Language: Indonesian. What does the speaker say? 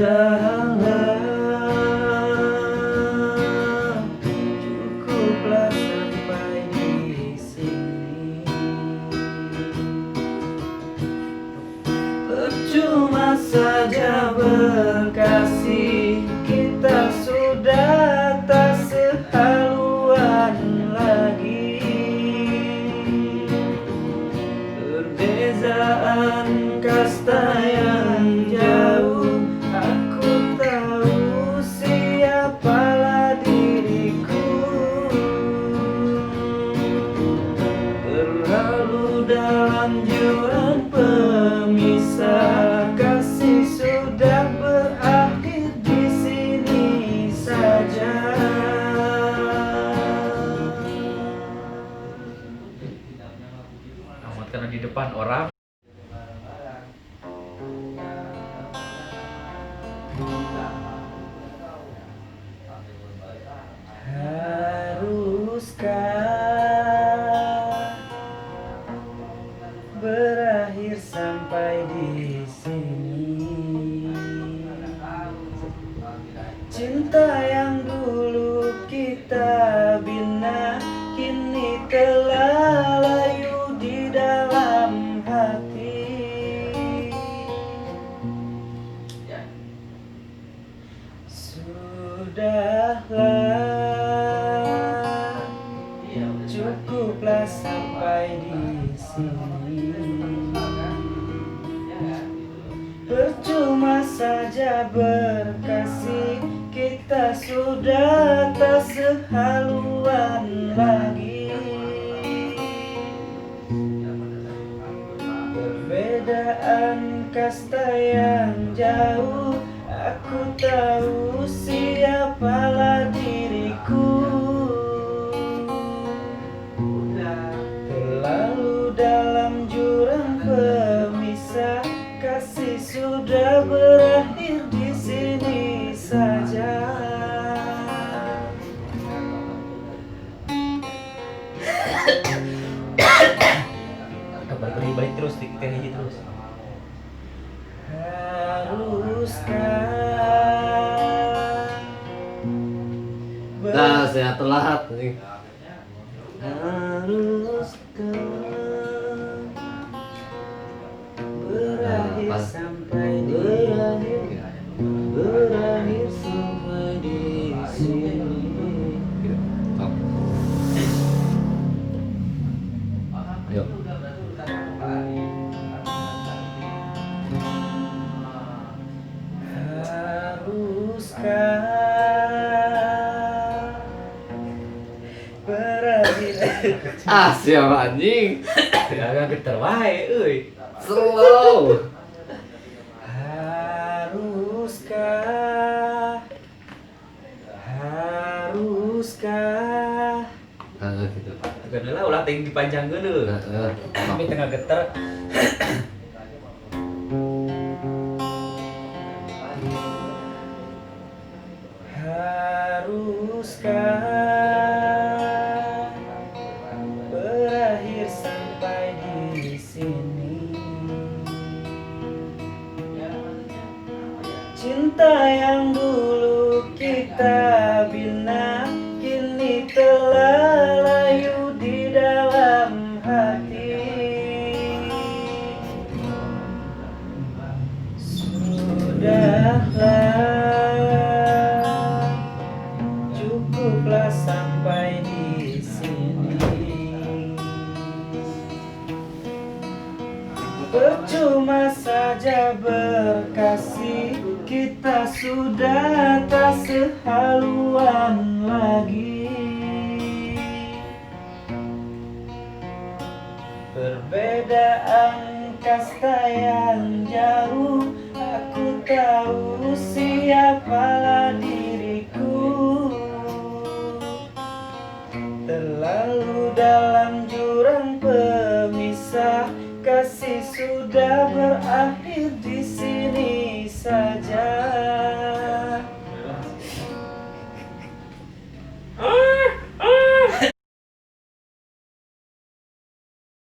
Sudahlah, cukuplah sampai di sini. Percuma saja berkasih, kita sudah tak sehaluan lagi. Perbezaan kasta yang jauh, aku tahu siapalah diriku. Terlalu dalam jurang pemisah, kasih sudah berakhir di sini saja. Amat karena di depan orang. Haruskah berakhir sampai di sini? Cinta yang dulu kita bina kini telah layu di dalam hati. Sudahlah, cukuplah sampai di sini. Percuma saja berkasih, kita sudah tak sehaluan lagi. Perbedaan kasta yang jauh, aku tahu siapalah diriku. Terlalu dalam jurang pemisah, kasih sudah berakhir di sini saja. Balik terus, kita hiji terus. Haruskah Nah, saya telat nih. haruskah berakhir Pas. sampai berakhir sampai di sini. Stop. Ayo. Haruskah berakhir Siapa anjing? Agak geter wae euy. Slow. Haruskah Gitu. Bukan lah ulah ting dipanjangkeun leuh. Tapi tengah geter. Haruskah berakhir sampai di sini? Cinta yang dulu kita bina kini telah layu di dalam hati. Sudahlah, cukuplah sampai di sini. Percuma saja berkasih, kita sudah tak sehaluan lagi. Perbedaan kasta yang jauh, aku tahu siapalah diriku. Terlalu dalam jurang pemisah, kasih sudah berakhir di sini saja.